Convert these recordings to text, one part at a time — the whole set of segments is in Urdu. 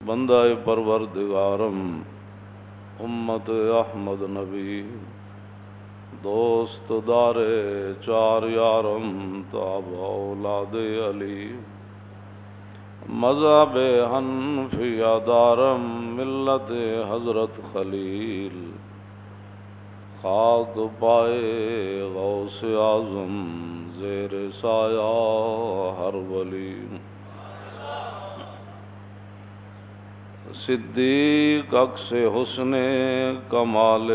بندہ پروردگارم امت احمد نبی دوست دار چار یارم تاب اولاد علی مذہب حنفیہ دارم ملت حضرت خلیل خاک پائے غوث اعظم زیر سایہ ہر ولی صدیق عکس حسن کمال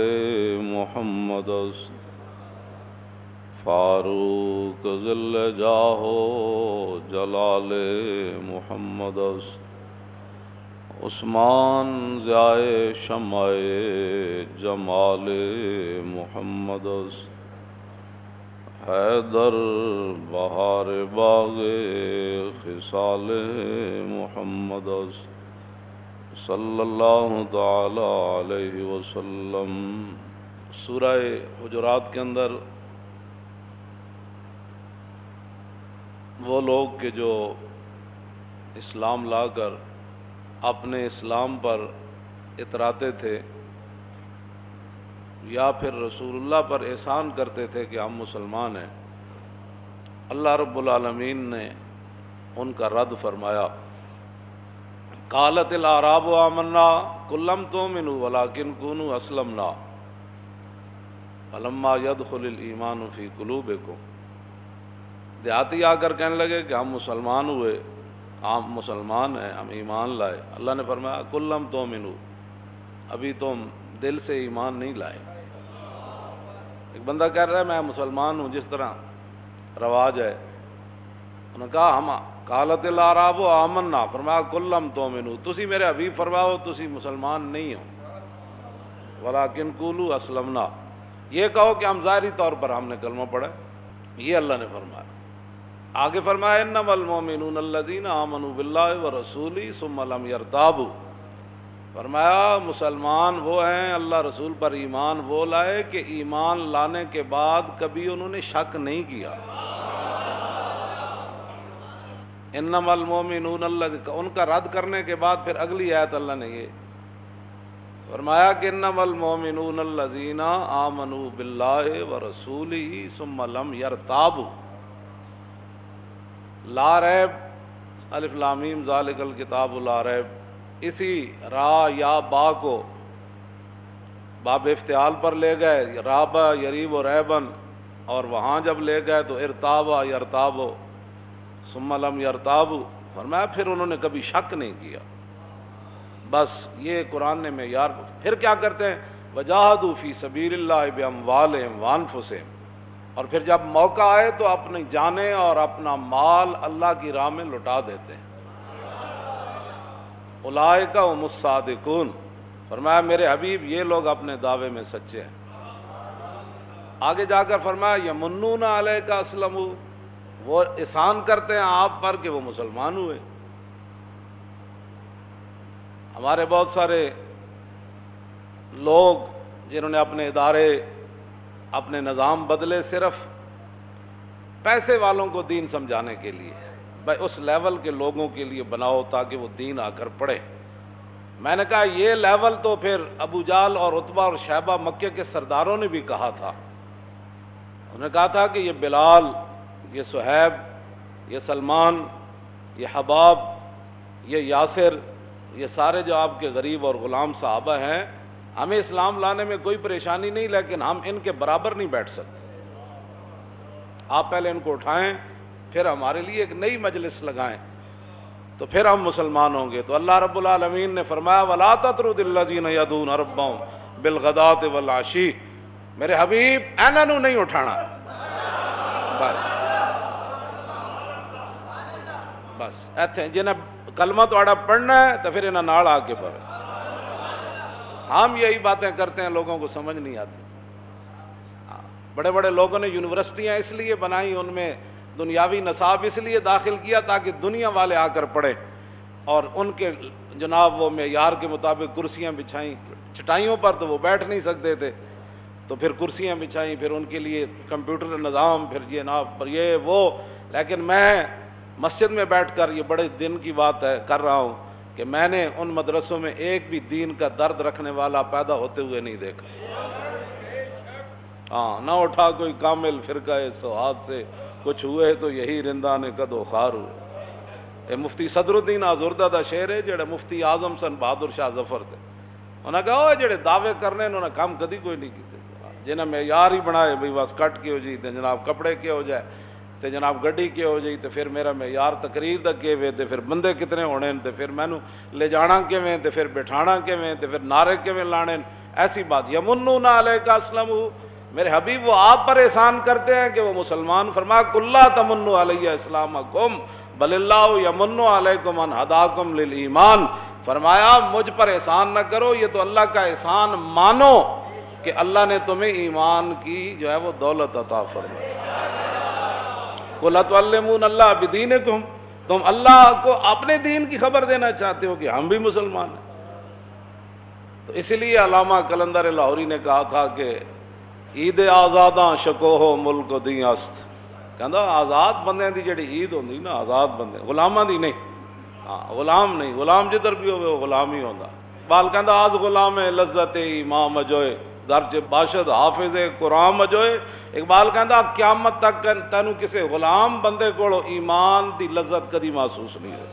محمد است فاروق ذل جاہ و جلال محمد است عثمان ضیاء شمع جمال محمد است حیدر بہار باغ خصال محمد است صلی اللہ تعالی علیہ وسلم۔ سورہ حجرات کے اندر وہ لوگ کہ جو اسلام لا کر اپنے اسلام پر اتراتے تھے یا پھر رسول اللہ پر احسان کرتے تھے کہ ہم مسلمان ہیں، اللہ رب العالمین نے ان کا رد فرمایا۔ قالت الاعراب آمنا قل لم تؤمنوا ولکن کونوا اسلمنا فلما يدخل الایمان فی قلوبکم۔ دیہاتی آ کر کہنے لگے کہ ہم مسلمان ہوئے، ہم مسلمان ہیں، ہم ایمان لائے۔ اللہ نے فرمایا قل لم تؤمنوا، ابھی تم دل سے ایمان نہیں لائے۔ ایک بندہ کہہ رہا ہے میں مسلمان ہوں، جس طرح رواج ہے، انہوں نے کہا ہم قالت الاعراب آمنا، فرمایا قل لم تؤمنوا، تسی میرے حبیب فرماؤ تسی مسلمان نہیں ہو، ولکن قولوا اسلمنا، یہ کہو کہ ہم ظاہری طور پر ہم نے کلمہ پڑھا، یہ اللہ نے فرمایا۔ آگے فرمایا انما المؤمنون الذین آمنوا باللہ ورسولہ ثم لم یرتابوا، فرمایا مسلمان وہ ہیں اللہ رسول پر ایمان وہ لائے کہ ایمان لانے کے بعد کبھی انہوں نے شک نہیں کیا۔ انما المؤمنون الذین، ان کا رد کرنے کے بعد پھر اگلی آیت اللہ نے یہ فرمایا کہ انما المؤمنون الذین آمنوا باللہ ورسولہ ثم لم یرتابوا، لا ریب، الف لام میم ذالک الکتاب لا ریب، اسی را یا با کو باب افتعال پر لے گئے، رابا یریب و ریبن، اور وہاں جب لے گئے تو ارتابا یرتابو ثم لم یرتابوا، فرمایا پھر انہوں نے کبھی شک نہیں کیا۔ بس یہ قرآن نے معیار۔ پھر کیا کرتے ہیں وجاہدوا فی سبیل اللہ باموالہم وانفسہم، اور پھر جب موقع آئے تو اپنی جانیں اور اپنا مال اللہ کی راہ میں لٹا دیتے ہیں۔ اولئک هم الصادقون، فرمایا میرے حبیب یہ لوگ اپنے دعوے میں سچے ہیں۔ آگے جا کر فرمایا یمنون علیک اسلموا، وہ احسان کرتے ہیں آپ پر کہ وہ مسلمان ہوئے۔ ہمارے بہت سارے لوگ جنہوں نے اپنے ادارے اپنے نظام بدلے صرف پیسے والوں کو دین سمجھانے کے لیے، بھائی اس لیول کے لوگوں کے لیے بناؤ تاکہ وہ دین آ کر پڑھے۔ میں نے کہا یہ لیول تو پھر ابو جہل اور عتبہ اور شیبہ مکے کے سرداروں نے بھی کہا تھا، انہوں نے کہا تھا کہ یہ بلال، یہ صہیب، یہ سلمان، یہ حباب، یہ یاسر، یہ سارے جو آپ کے غریب اور غلام صحابہ ہیں، ہمیں اسلام لانے میں کوئی پریشانی نہیں، لیکن ہم ان کے برابر نہیں بیٹھ سکتے، آپ پہلے ان کو اٹھائیں پھر ہمارے لیے ایک نئی مجلس لگائیں تو پھر ہم مسلمان ہوں گے۔ تو اللہ رب العالمین نے فرمایا وَلَا تَطْرُدِ الَّذِينَ يَدْعُونَ رَبَّهُمْ بِالْغَدَاةِ وَالْعَشِيِّ، میرے حبیب انہوں نے نہیں اٹھانا، بس ایتھے جنہیں کلمہ توڑا پڑھنا ہے تو پھر انہیں ناڑ آ کے پڑھے۔ ہم یہی باتیں کرتے ہیں، لوگوں کو سمجھ نہیں آتی۔ بڑے بڑے لوگوں نے یونیورسٹیاں اس لیے بنائی، ان میں دنیاوی نصاب اس لیے داخل کیا تاکہ دنیا والے آ کر پڑھیں، اور ان کے جناب وہ معیار کے مطابق کرسیاں بچھائیں، چٹائیوں پر تو وہ بیٹھ نہیں سکتے تھے، تو پھر کرسیاں بچھائیں، پھر ان کے لیے کمپیوٹر نظام، پھر جناب پر یہ وہ۔ لیکن میں مسجد میں بیٹھ کر، یہ بڑے دن کی بات ہے کر رہا ہوں، کہ میں نے ان مدرسوں میں ایک بھی دین کا درد رکھنے والا پیدا ہوتے ہوئے نہیں دیکھا. ہاں، نہ اٹھا کوئی کامل فرقہ سواد سے کچھ ہوئے تو یہی رندان کدو خار ہوئے. یہ مفتی صدر الدین آزردہ دا شعر ہے جڑا مفتی اعظم سن بہادر شاہ ظفر تھے. انہاں کہا وہ جڑے دعوے کرنے انہوں نے کام کدی کوئی نہیں کیتے. جنہیں معیار ہی بنائے بھئی بس کٹ کے ہو جی تے جناب کپڑے کے ہو جائے تے جناب گڈی کے ہو جائی تے پھر میرا معیار تقریر دا کیویں تے پھر بندے کتنے ہونے تے پھر مینوں لے جانا کیویں تے پھر بٹھانا کیویں تے پھر نعرے کیویں لانے. ایسی بات یمنون علیک اسلموا، میرے حبیب وہ آپ پر احسان کرتے ہیں کہ وہ مسلمان. فرمایا قل لا تمنوا علی اسلامکم بل اللہ یمن علیکم ان ہداکم للایمان. فرمایا مجھ پر احسان نہ کرو، یہ تو اللہ کا احسان مانو کہ اللہ نے تمہیں ایمان کی جو ہے وہ دولت عطا فرمائی. قل اتعلمون اللہ بدینکم، تم اللہ کو اپنے دین کی خبر دینا چاہتے ہو کہ ہم بھی مسلمان ہیں. تو اس لیے علامہ قلندر لاہوری نے کہا تھا کہ عید آزاداں شکوہ ملک دی است. کہندا آزاد بندے دی جڑی عید ہوندی نا، آزاد بندے غلاماں دی نہیں. ہاں غلام نہیں، غلام جدھر بھی ہوئے وہ غلام ہی ہوندا. بال کہندا آز غلام لذت امام مجوئے درج باشد حافظ قرآن مجوئے. اقبال کہندا قیامت تک تینوں کسے غلام بندے کو ایمان دی لذت کدی محسوس نہیں ہوئی.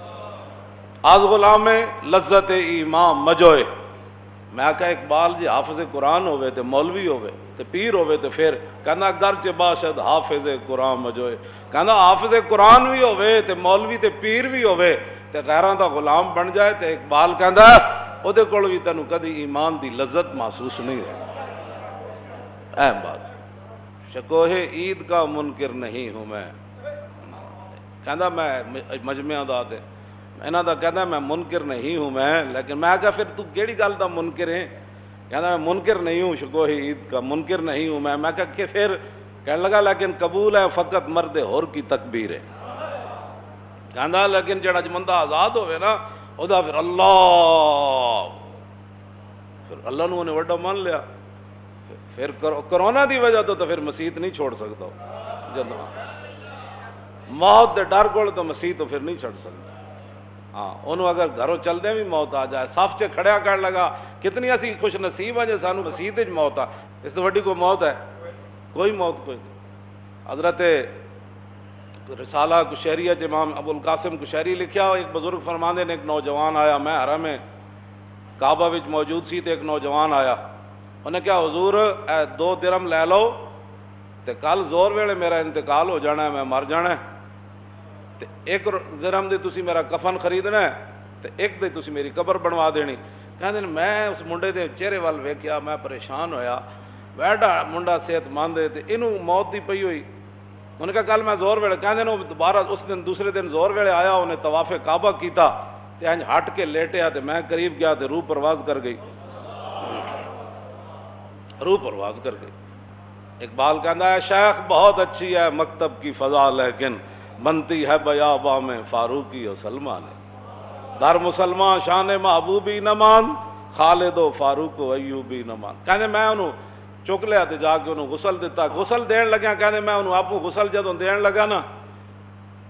آز غلام لذت امام مجوئے. میں کہا اقبال جی حافظ قرآن ہوئے تے مولوی ہوئے تے پیر ہوئے تے پھر کہندا گرچہ باشد حافظ قرآن مجوئے. کہندا حافظ قرآن بھی ہوئے تے مولوی تے پیر بھی ہوئے تے غیراں دا غلام بن جائے تے اقبال کہندا او دے کول بھی تینوں کدی ایمان دی لذت محسوس نہیں ہوئی. اہم بات شکوہ عید کا منکر نہیں ہوں میں. کہندا میں مجمع دا تے انہاں دا کہندا میں منکر نہیں ہوں میں، لیکن میں کہا پھر تو کیڑی گل دا منکر ہے؟ کہندا میں منکر نہیں ہوں، شکوہ عید کا منکر نہیں ہوں میں. میں کہا کہ پھر کہنے لگا لیکن قبول ہے فقط مرد حر کی تکبیر ہے. کہندا لیکن جڑا بندہ آزاد ہوئے نا او دا پھر اللہ نو نے وڈا مان لیا. پھر کرونا دی وجہ تو پھر مسیت نہیں چھوڑ سکتا. جب موت دے ڈر کول تو مسیت تو پھر نہیں چھڑ سکتا. ہاں انہوں اگر گھروں چلدے بھی موت آ جائے صف چ کھڑیا کر لگا کتنی اسی خوش نصیب ہیں جے سانو مسیت وچ موت آ. اس تو وڈی کوئی موت ہے؟ کوئی موت کوئی. حضرت رسالہ کشیریہ امام ابو القاسم کشیری لکھیا، ایک بزرگ فرماندے نے ایک نوجوان آیا، میں حرم کعبہ وچ موجود سی تے ایک نوجوان آیا. انہیں کہا حضور 2 درہم لے لو تے کل زور ویلے میرا انتقال ہو جانا ہے، میں مر جانا ہے تے 1 درہم دے تسی میرا کفن خریدنا ہے تے 1 دے تسی میری قبر بنوا دینی. کہندے میں اس منڈے دے چہرے وال ویکھیا، میں پریشان ہویا. ویڈا منڈا صحت مند ہے تے اینوں موت دی پئی ہوئی. انہوں نے کہا کل میں زور ویلے، کہندے نے دوبارہ اس دن دوسرے دن زور ویلے آیا، انہیں طواف کعبہ کیتا تے انج ہٹ کے لیٹیا تے میں قریب گیا تے روح پرواز کر گئی. روح پرواز کر گئی. اقبال کہندا ہے شیخ بہت اچھی ہے مکتب کی فضا لیکن بنتی ہے بیاباں میں فاروقی و سلمان. در مسلمان شان محبوبی نمان خالد و فاروق و ایوبی نمان. کہندے میں انہوں چک لیا تے جا کے انہوں غسل دیتا. غسل دین لگیا، کہندے میں انہوں آپ غسل جدوں دین لگا نا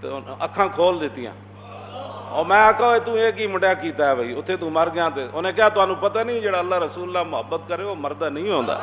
تو اکھاں کھول دیتیاں اور میں آکھا تو ایک ہی منڈیا کیتا ہے بھائی اتھے تو مر گیا. تے انہیں کہا تانوں پتہ نہیں جڑا اللہ رسول اللہ محبت کرے وہ مردہ نہیں ہوندا.